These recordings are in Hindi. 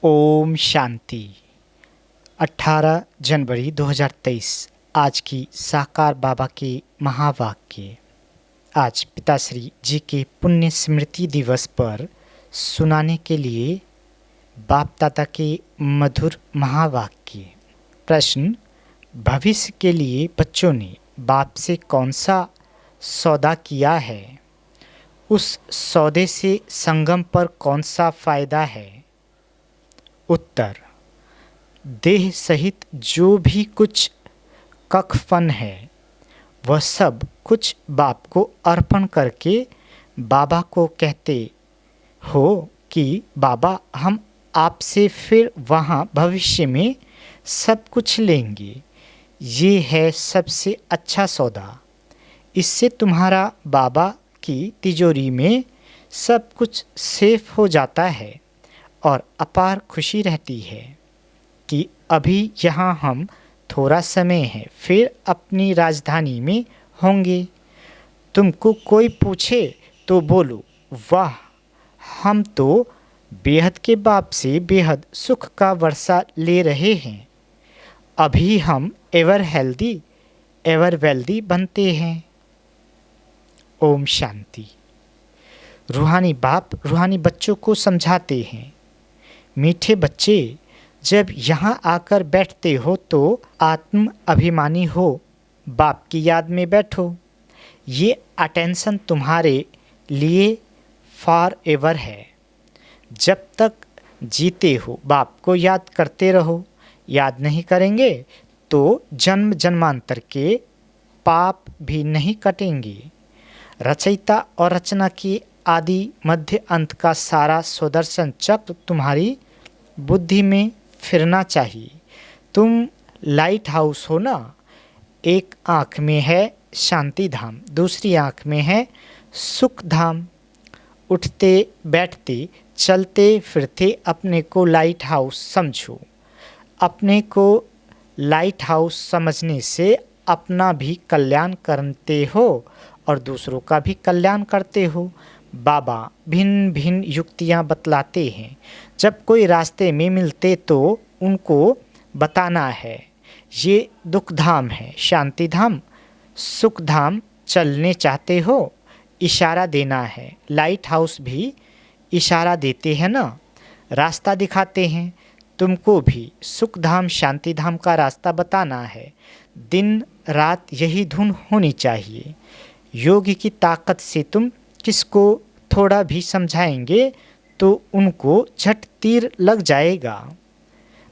ओम शांति। 18 जनवरी 2023 आज की साकार बाबा के महावाक्य। आज पिताश्री जी के पुण्य स्मृति दिवस पर सुनाने के लिए बाप दादा के मधुर महावाक्य। प्रश्न: भविष्य के लिए बच्चों ने बाप से कौन सा सौदा किया है? उस सौदे से संगम पर कौन सा फायदा है? उत्तर: देह सहित जो भी कुछ कखफन है वह सब कुछ बाप को अर्पण करके बाबा को कहते हो कि बाबा, हम आपसे फिर वहाँ भविष्य में सब कुछ लेंगे। ये है सबसे अच्छा सौदा। इससे तुम्हारा बाबा की तिजोरी में सब कुछ सेफ हो जाता है और अपार खुशी रहती है कि अभी यहाँ हम थोड़ा समय है, फिर अपनी राजधानी में होंगे। तुमको कोई पूछे तो बोलो, वाह, हम तो बेहद के बाप से बेहद सुख का वर्षा ले रहे हैं। अभी हम एवर हेल्दी एवर वेल्दी बनते हैं। ओम शांति। रूहानी बाप रूहानी बच्चों को समझाते हैं, मीठे बच्चे, जब यहाँ आकर बैठते हो तो आत्म अभिमानी हो, बाप की याद में बैठो। ये अटेंशन तुम्हारे लिए फॉर एवर है। जब तक जीते हो बाप को याद करते रहो। याद नहीं करेंगे तो जन्म जन्मांतर के पाप भी नहीं कटेंगे। रचयिता और रचना की आदि मध्य अंत का सारा सुदर्शन चक्र तुम्हारी बुद्धि में फिरना चाहिए। तुम लाइट हाउस हो ना। एक आँख में है शांति धाम, दूसरी आँख में है सुख धाम। उठते बैठते चलते फिरते अपने को लाइट हाउस समझो। अपने को लाइट हाउस समझने से अपना भी कल्याण करते हो और दूसरों का भी कल्याण करते हो। बाबा भिन्न भिन्न युक्तियाँ बतलाते हैं। जब कोई रास्ते में मिलते तो उनको बताना है, ये दुख धाम है, शांति धाम, सुख धाम चलने चाहते हो, इशारा देना है। लाइट हाउस भी इशारा देते हैं ना, रास्ता दिखाते हैं। तुमको भी सुख धाम शांति धाम का रास्ता बताना है। दिन रात यही धुन होनी चाहिए। योग की ताकत से तुम किसको थोड़ा भी समझाएंगे तो उनको झट तीर लग जाएगा।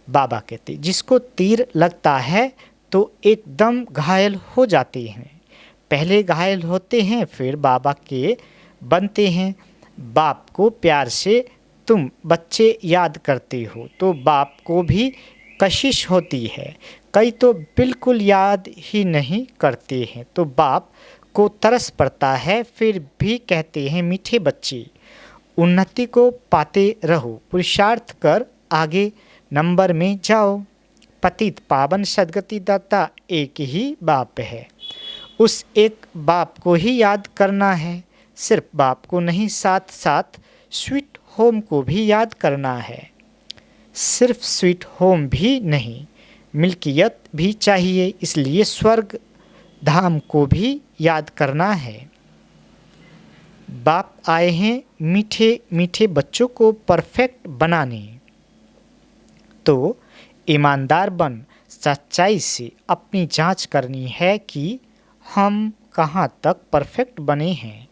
बाबा कहते, जिसको तीर लगता है तो एकदम घायल हो जाते हैं। पहले घायल होते हैं फिर बाबा के बनते हैं। बाप को प्यार से तुम बच्चे याद करते हो तो बाप को भी कशिश होती है। कई तो बिल्कुल याद ही नहीं करते हैं तो बाप को तरस पड़ता है, फिर भी कहते हैं, मीठे बच्चे, उन्नति को पाते रहो, पुरुषार्थ कर आगे नंबर में जाओ। पतित पावन सद्गति दाता एक ही बाप है। उस एक बाप को ही याद करना है। सिर्फ बाप को नहीं, साथ साथ स्वीट होम को भी याद करना है। सिर्फ स्वीट होम भी नहीं, मिल्कियत भी चाहिए, इसलिए स्वर्ग धाम को भी याद करना है। बाप आए हैं मीठे मीठे बच्चों को परफेक्ट बनाने। तो ईमानदार बन सच्चाई से अपनी जांच करनी है कि हम कहाँ तक परफेक्ट बने हैं।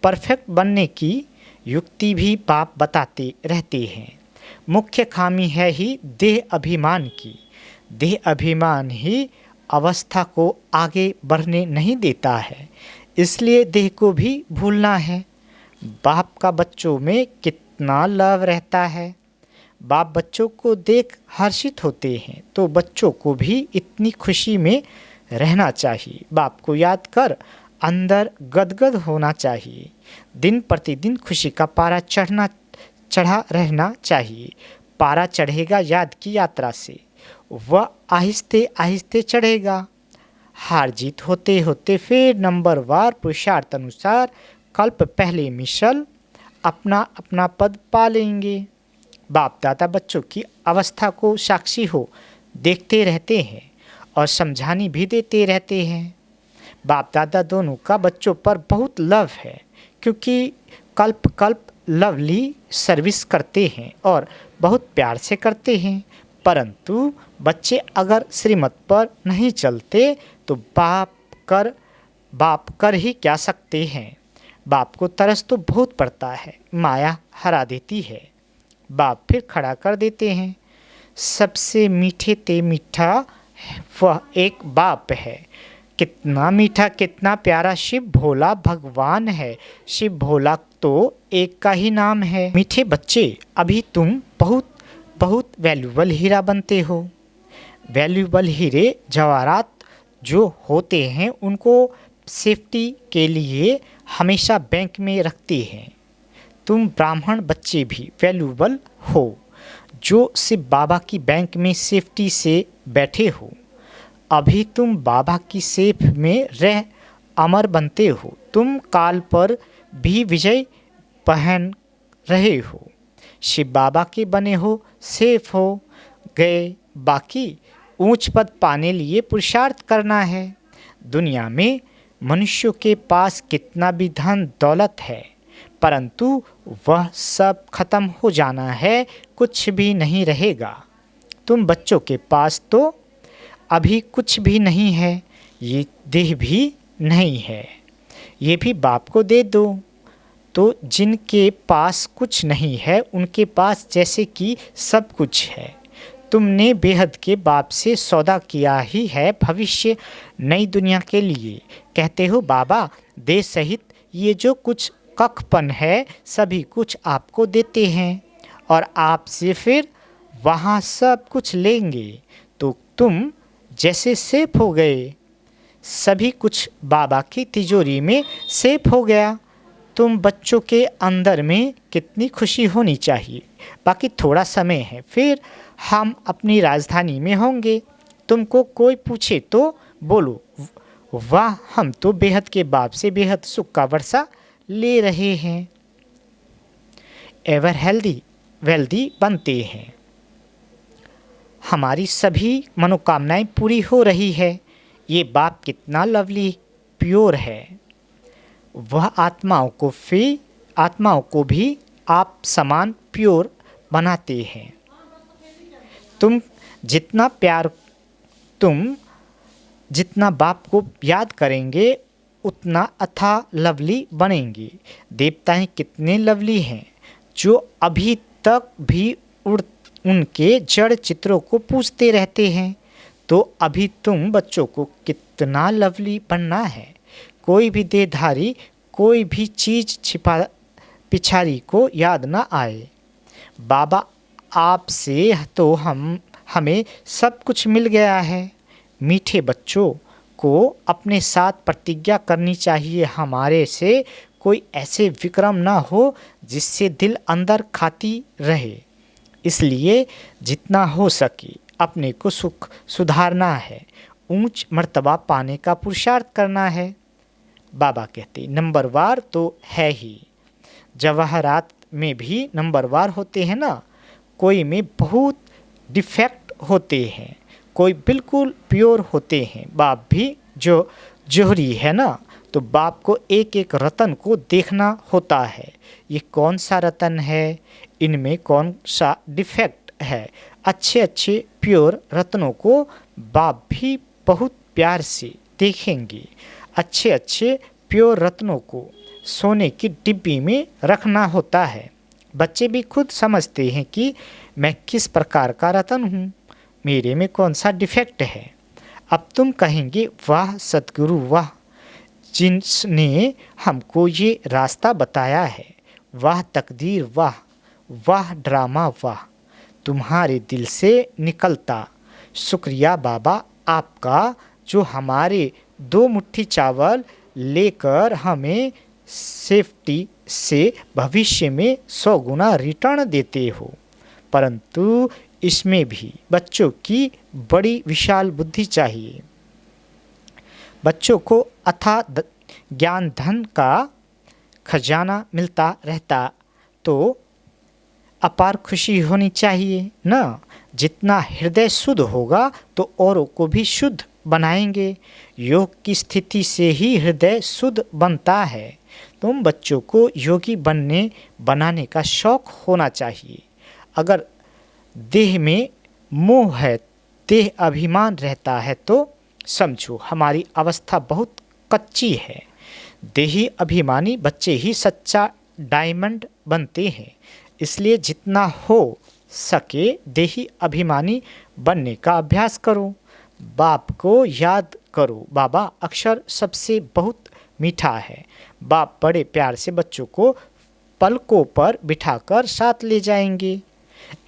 परफेक्ट बनने की युक्ति भी बाप बताते रहते हैं। मुख्य खामी है ही देह अभिमान की। देह अभिमान ही अवस्था को आगे बढ़ने नहीं देता है, इसलिए देह को भी भूलना है। बाप का बच्चों में कितना लव रहता है। बाप बच्चों को देख हर्षित होते हैं तो बच्चों को भी इतनी खुशी में रहना चाहिए। बाप को याद कर अंदर गदगद होना चाहिए। दिन प्रतिदिन खुशी का पारा चढ़ा रहना चाहिए। पारा चढ़ेगा याद की यात्रा से, वह आहिस्ते आहिस्ते चढ़ेगा। हार जीत होते होते फिर नंबरवार पुरुषार्थ अनुसार कल्प पहले मिशल अपना अपना पद पा लेंगे। बाप दादा बच्चों की अवस्था को साक्षी हो देखते रहते हैं और समझानी भी देते रहते हैं। बाप दादा दोनों का बच्चों पर बहुत लव है, क्योंकि कल्प कल्प लवली सर्विस करते हैं और बहुत प्यार से करते हैं। परंतु बच्चे अगर श्रीमत पर नहीं चलते तो बाप कर ही क्या सकते हैं। बाप को तरस तो बहुत पड़ता है, माया हरा देती है। बाप फिर खड़ा कर देते हैं। सबसे मीठे ते मीठा वह एक बाप है। कितना मीठा, कितना प्यारा शिव भोला भगवान है। शिव भोला तो एक का ही नाम है। मीठे बच्चे, अभी तुम बहुत बहुत वैल्यूबल हीरा बनते हो। वैल्यूबल हीरे जवाहरात जो होते हैं उनको सेफ्टी के लिए हमेशा बैंक में रखते हैं। तुम ब्राह्मण बच्चे भी वैल्यूबल हो, जो शिव बाबा की बैंक में सेफ्टी से बैठे हो। अभी तुम बाबा की सेफ में रह अमर बनते हो। तुम काल पर भी विजय पहन रहे हो। शिव बाबा के बने हो, सेफ हो गए। बाकी ऊंच पद पाने लिए पुरुषार्थ करना है। दुनिया में मनुष्यों के पास कितना भी धन दौलत है, परंतु वह सब खत्म हो जाना है, कुछ भी नहीं रहेगा। तुम बच्चों के पास तो अभी कुछ भी नहीं है, ये देह भी नहीं है, ये भी बाप को दे दो। तो जिनके पास कुछ नहीं है उनके पास जैसे कि सब कुछ है। तुमने बेहद के बाप से सौदा किया ही है भविष्य नई दुनिया के लिए। कहते हो बाबा दे सहित ये जो कुछ कखपन है सभी कुछ आपको देते हैं और आपसे फिर वहाँ सब कुछ लेंगे। तो तुम जैसे सेफ हो गए, सभी कुछ बाबा की तिजोरी में सेफ हो गया। तुम बच्चों के अंदर में कितनी खुशी होनी चाहिए। बाकी थोड़ा समय है, फिर हम अपनी राजधानी में होंगे। तुमको कोई पूछे तो बोलो वाह, हम तो बेहद के बाप से बेहद सुख का वर्षा ले रहे हैं, एवर हेल्दी वेल्दी बनते हैं। हमारी सभी मनोकामनाएं पूरी हो रही है। ये बाप कितना लवली प्योर है। वह आत्माओं को भी आप समान प्योर बनाते हैं। तुम जितना बाप को याद करेंगे उतना अथाह लवली बनेंगे। देवताएं कितने लवली हैं, जो अभी तक भी उनके जड़ चित्रों को पूजते रहते हैं। तो अभी तुम बच्चों को कितना लवली बनना है। कोई भी देहधारी कोई भी चीज़ छिपा पिछाड़ी को याद ना आए। बाबा आपसे तो हमें सब कुछ मिल गया है। मीठे बच्चों को अपने साथ प्रतिज्ञा करनी चाहिए, हमारे से कोई ऐसे विक्रम ना हो जिससे दिल अंदर खाती रहे। इसलिए जितना हो सके अपने को सुधारना है, ऊंच मर्तबा पाने का पुरुषार्थ करना है। बाबा कहते नंबरवार तो है ही, जवाहरात में भी नंबरवार होते हैं ना। कोई में बहुत डिफेक्ट होते हैं, कोई बिल्कुल प्योर होते हैं। बाप भी जो जोहरी है ना, तो बाप को एक एक रतन को देखना होता है। ये कौन सा रतन है, इनमें कौन सा डिफेक्ट है। अच्छे अच्छे प्योर रत्नों को बाप भी बहुत प्यार से देखेंगे। अच्छे अच्छे प्योर रत्नों को सोने की डिब्बी में रखना होता है। बच्चे भी खुद समझते हैं कि मैं किस प्रकार का रतन हूँ, मेरे में कौन सा डिफेक्ट है। अब तुम कहेंगे वाह सतगुरु वाह, जिसने हमको ये रास्ता बताया है। वाह तकदीर वाह, वाह ड्रामा वाह, तुम्हारे दिल से निकलता शुक्रिया बाबा आपका, जो हमारे 2 मुट्ठी चावल लेकर हमें सेफ्टी से भविष्य में 100 गुना रिटर्न देते हो। परंतु इसमें भी बच्चों की बड़ी विशाल बुद्धि चाहिए। बच्चों को अथाह ज्ञान धन का खजाना मिलता रहता तो अपार खुशी होनी चाहिए ना। जितना हृदय शुद्ध होगा तो औरों को भी शुद्ध बनाएंगे। योग की स्थिति से ही हृदय शुद्ध बनता है। तुम बच्चों को योगी बनाने का शौक होना चाहिए। अगर देह में मोह है, देह अभिमान रहता है तो समझो हमारी अवस्था बहुत कच्ची है। देही अभिमानी बच्चे ही सच्चा डायमंड बनते हैं। इसलिए जितना हो सके देही अभिमानी बनने का अभ्यास करो। बाप को याद करो। बाबा अक्षर सबसे बहुत मीठा है। बाप बड़े प्यार से बच्चों को पलकों पर बिठाकर साथ ले जाएंगे।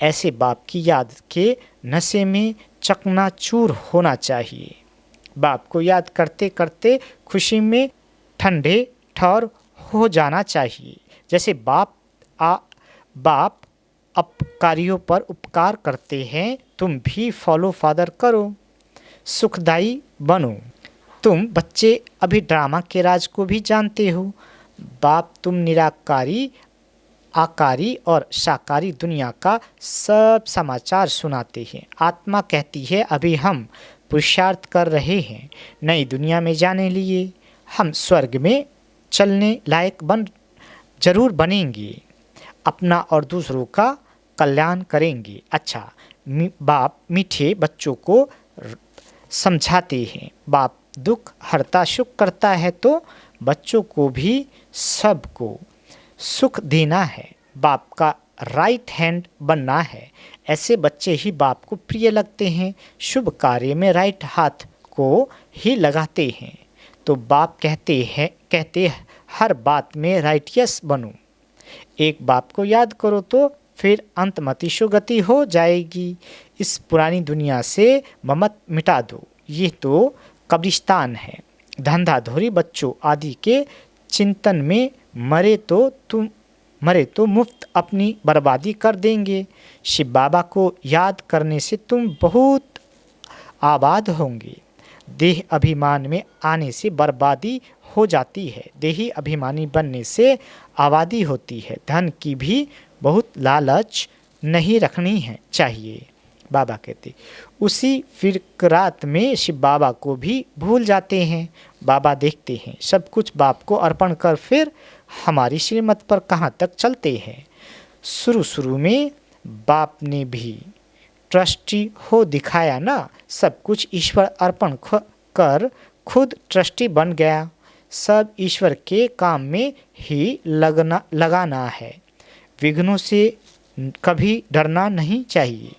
ऐसे बाप की याद के नशे में चकनाचूर होना चाहिए। बाप को याद करते करते खुशी में ठंडे ठौर हो जाना चाहिए। जैसे बाप अपकारियों पर उपकार करते हैं, तुम भी फॉलो फादर करो, सुखदाई बनो। तुम बच्चे अभी ड्रामा के राज को भी जानते हो। बाप तुम निराकारी, आकारी और साकारी दुनिया का सब समाचार सुनाते हैं। आत्मा कहती है अभी हम पुरुषार्थ कर रहे हैं नई दुनिया में जाने लिए। हम स्वर्ग में चलने लायक जरूर बनेंगे। अपना और दूसरों का कल्याण करेंगे। अच्छा, बाप मीठे बच्चों को समझाते हैं। बाप दुख हरता सुख करता है तो बच्चों को भी सबको सुख देना है। बाप का राइट हैंड बनना है। ऐसे बच्चे ही बाप को प्रिय लगते हैं। शुभ कार्य में राइट हाथ को ही लगाते हैं। तो बाप कहते हर बात में राइटियस बनो। एक बाप को याद करो तो फिर अंतमति सुगति हो जाएगी। इस पुरानी दुनिया से ममत मिटा दो। ये तो कब्रिस्तान है। धंधाधोरी बच्चों आदि के चिंतन में मरे तो मुफ्त अपनी बर्बादी कर देंगे। शिव बाबा को याद करने से तुम बहुत आबाद होंगे। देह अभिमान में आने से बर्बादी हो जाती है। देही अभिमानी बनने से आबादी होती है। धन की भी बहुत लालच नहीं रखनी है चाहिए। बाबा कहते उसी फिक्रात में शिव बाबा को भी भूल जाते हैं। बाबा देखते हैं सब कुछ बाप को अर्पण कर फिर हमारी श्रीमत पर कहाँ तक चलते हैं। शुरू में बाप ने भी ट्रस्टी हो दिखाया ना। सब कुछ ईश्वर अर्पण कर खुद ट्रस्टी बन गया। सब ईश्वर के काम में ही लगाना है। विघ्नों से कभी डरना नहीं चाहिए।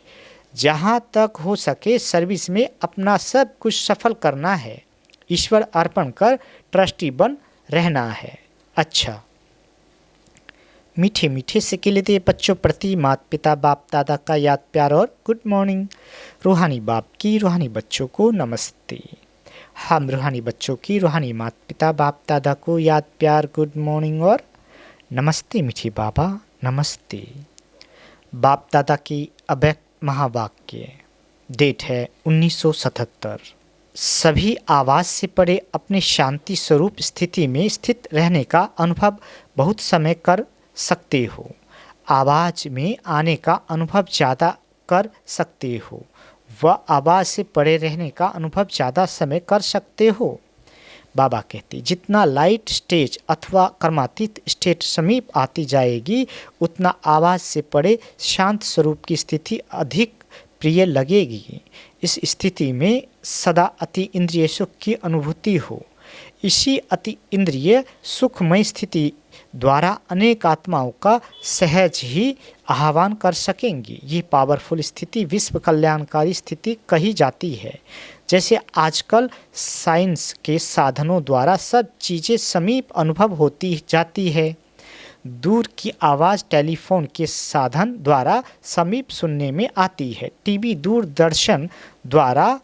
जहाँ तक हो सके सर्विस में अपना सब कुछ सफल करना है। ईश्वर अर्पण कर ट्रस्टी बन रहना है। अच्छा, मीठे मीठे से के लिए बच्चों प्रति माता पिता बाप दादा का याद प्यार और गुड मॉर्निंग। रूहानी बाप की रूहानी बच्चों को नमस्ते। हम रूहानी बच्चों की रूहानी माता पिता बाप दादा को याद प्यार गुड मॉर्निंग और नमस्ते। मीठी बाबा नमस्ते। बाप दादा की अव्यक्त महावाक्य। डेट है 1977। सभी आवाज़ से परे अपने शांति स्वरूप स्थिति में स्थित रहने का अनुभव बहुत समय कर सकते हो। आवाज़ में आने का अनुभव ज़्यादा कर सकते हो। वह आवाज़ से परे रहने का अनुभव ज़्यादा समय कर सकते हो। बाबा कहते जितना लाइट स्टेज अथवा कर्मातीत स्टेट समीप आती जाएगी उतना आवाज़ से परे शांत स्वरूप की स्थिति अधिक प्रिय लगेगी। इस स्थिति में सदा अति इंद्रिय सुख की अनुभूति हो। इसी अति इंद्रिय सुखमय स्थिति द्वारा अनेक आत्माओं का सहज ही आह्वान कर सकेंगी। ये पावरफुल स्थिति विश्व कल्याणकारी स्थिति कही जाती है। जैसे आजकल साइंस के साधनों द्वारा सब चीज़ें समीप अनुभव होती जाती है। दूर की आवाज़ टेलीफोन के साधन द्वारा समीप सुनने में आती है। टीवी दूरदर्शन द्वारा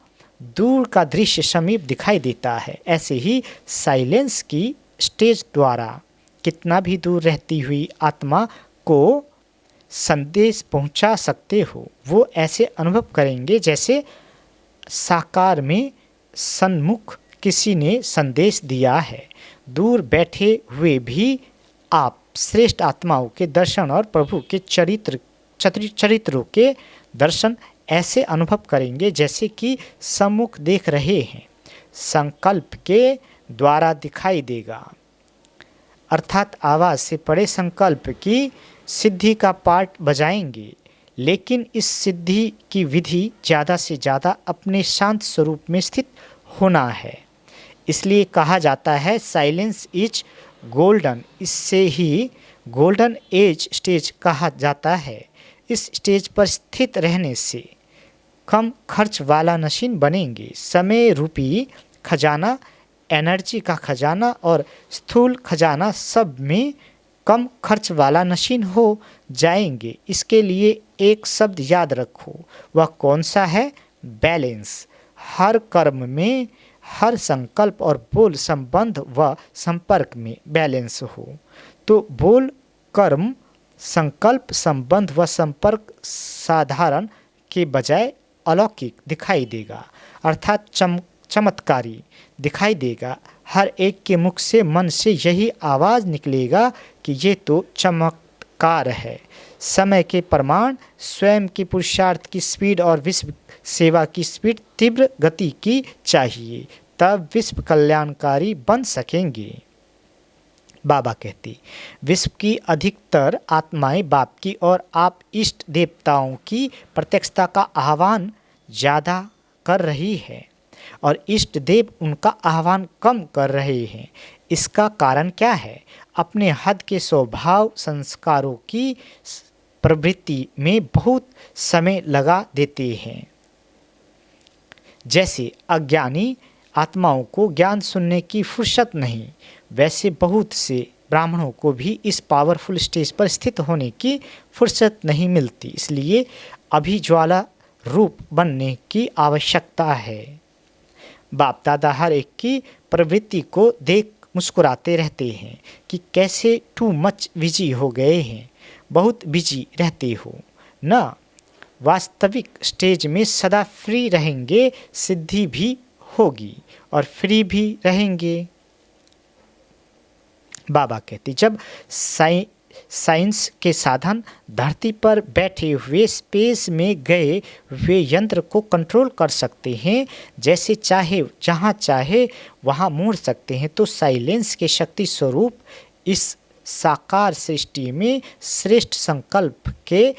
दूर का दृश्य समीप दिखाई देता है। ऐसे ही साइलेंस की स्टेज द्वारा कितना भी दूर रहती हुई आत्मा को संदेश पहुंचा सकते हो। वो ऐसे अनुभव करेंगे जैसे साकार में सन्मुख किसी ने संदेश दिया है। दूर बैठे हुए भी आप श्रेष्ठ आत्माओं के दर्शन और प्रभु के चरित्र चरित्रों के दर्शन ऐसे अनुभव करेंगे जैसे कि सम्मुख देख रहे हैं। संकल्प के द्वारा दिखाई देगा, अर्थात आवाज़ से परे संकल्प की सिद्धि का पार्ट बजाएंगे, लेकिन इस सिद्धि की विधि ज़्यादा से ज़्यादा अपने शांत स्वरूप में स्थित होना है। इसलिए कहा जाता है साइलेंस इज गोल्डन। इससे ही गोल्डन एज स्टेज कहा जाता है। इस स्टेज पर स्थित रहने से कम खर्च वाला नशीन बनेंगे। समय रूपी खजाना, एनर्जी का खजाना और स्थूल खजाना सब में कम खर्च वाला नशीन हो जाएंगे। इसके लिए एक शब्द याद रखो, वह कौन सा है? बैलेंस। हर कर्म में, हर संकल्प और बोल, संबंध व संपर्क में बैलेंस हो तो बोल, कर्म, संकल्प, संबंध व संपर्क साधारण के बजाय अलौकिक दिखाई देगा, अर्थात चमत्कारी दिखाई देगा। हर एक के मुख से, मन से यही आवाज़ निकलेगा कि ये तो चमत्कार है। समय के प्रमाण स्वयं के पुरुषार्थ की स्पीड और विश्व सेवा की स्पीड तीव्र गति की चाहिए, तब विश्व कल्याणकारी बन सकेंगे। बाबा कहते, विश्व की अधिकतर आत्माएं बाप की और आप इष्ट देवताओं की प्रत्यक्षता का आह्वान ज़्यादा कर रही है और इष्ट देव उनका आह्वान कम कर रहे हैं। इसका कारण क्या है? अपने हद के स्वभाव संस्कारों की प्रवृत्ति में बहुत समय लगा देते हैं। जैसे अज्ञानी आत्माओं को ज्ञान सुनने की फुर्सत नहीं, वैसे बहुत से ब्राह्मणों को भी इस पावरफुल स्टेज पर स्थित होने की फुर्सत नहीं मिलती। इसलिए अभी ज्वाला रूप बनने की आवश्यकता है। बाप दादा हर एक की प्रवृत्ति को देख मुस्कुराते रहते हैं कि कैसे टू मच बिजी हो गए हैं, बहुत बिजी रहते हो न। वास्तविक स्टेज में सदा फ्री रहेंगे, सिद्धि भी होगी और फ्री भी रहेंगे। बाबा कहते, जब साइंस के साधन धरती पर बैठे हुए स्पेस में गए वे यंत्र को कंट्रोल कर सकते हैं, जैसे चाहे जहाँ चाहे वहाँ मोड़ सकते हैं, तो साइलेंस के शक्ति स्वरूप इस साकार सृष्टि में श्रेष्ठ संकल्प के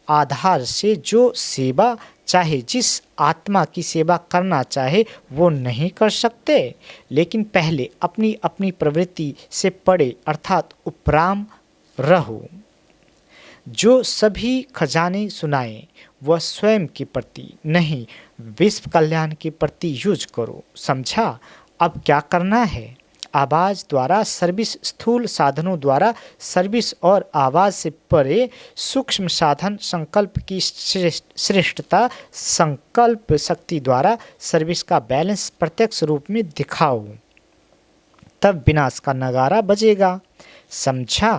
आधार से जो सेवा चाहे, जिस आत्मा की सेवा करना चाहे वो नहीं कर सकते, लेकिन पहले अपनी अपनी प्रवृत्ति से पड़े अर्थात उपराम रहो। जो सभी खजाने सुनाए वह स्वयं के प्रति नहीं, विश्व कल्याण के प्रति यूज करो। समझा? अब क्या करना है? आवाज़ द्वारा सर्विस, स्थूल साधनों द्वारा सर्विस और आवाज़ से परे सूक्ष्म साधन संकल्प की श्रेष्ठता, संकल्प शक्ति द्वारा सर्विस का बैलेंस प्रत्यक्ष रूप में दिखाओ, तब विनाश का नगारा बजेगा। समझा?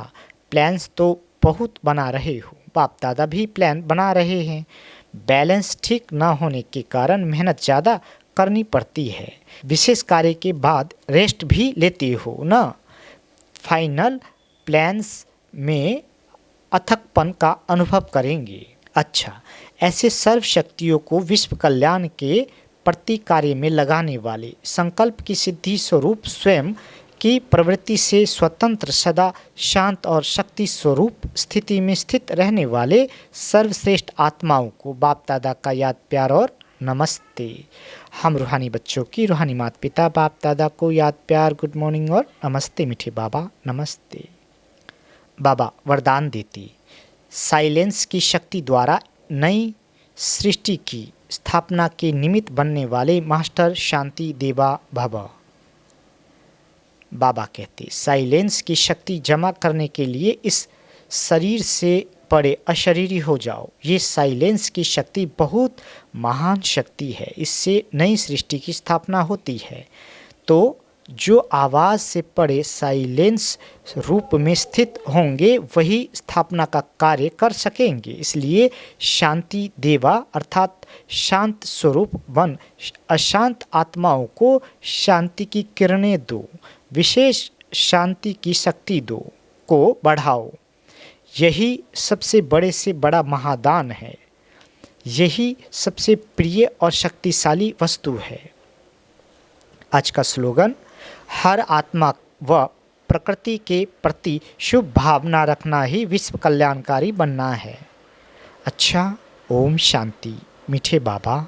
प्लान्स तो बहुत बना रहे हो, बाप दादा भी प्लान बना रहे हैं। बैलेंस ठीक ना होने के कारण मेहनत ज़्यादा करनी पड़ती है, विशेष कार्य के बाद रेस्ट भी लेते हो ना। फाइनल प्लान्स में अथकपन का अनुभव करेंगे। अच्छा, ऐसे सर्व शक्तियों को विश्व कल्याण के प्रति कार्य में लगाने वाले, संकल्प की सिद्धि स्वरूप स्वयं की प्रवृत्ति से स्वतंत्र, सदा शांत और शक्ति स्वरूप स्थिति में स्थित रहने वाले सर्वश्रेष्ठ आत्माओं को बाप दादा का याद, प्यार और नमस्ते। हम रूहानी बच्चों की रूहानी माता पिता बाप दादा को याद, प्यार, गुड मॉर्निंग और नमस्ते। मीठे बाबा नमस्ते। बाबा वरदान देते, साइलेंस की शक्ति द्वारा नई सृष्टि की स्थापना के निमित्त बनने वाले मास्टर शांति देवा भव। बाबा कहते, साइलेंस की शक्ति जमा करने के लिए इस शरीर से परे अशरीरी हो जाओ। ये साइलेंस की शक्ति बहुत महान शक्ति है, इससे नई सृष्टि की स्थापना होती है। तो जो आवाज़ से परे साइलेंस रूप में स्थित होंगे वही स्थापना का कार्य कर सकेंगे। इसलिए शांति देवा अर्थात शांत स्वरूप बन अशांत आत्माओं को शांति की किरणें दो, विशेष शांति की शक्ति दो को बढ़ाओ। यही सबसे बड़े से बड़ा महादान है। यही सबसे प्रिय और शक्तिशाली वस्तु है। आज का स्लोगन, हर आत्मा व प्रकृति के प्रति शुभ भावना रखना ही विश्व कल्याणकारी बनना है। अच्छा, ओम शांति। मीठे बाबा।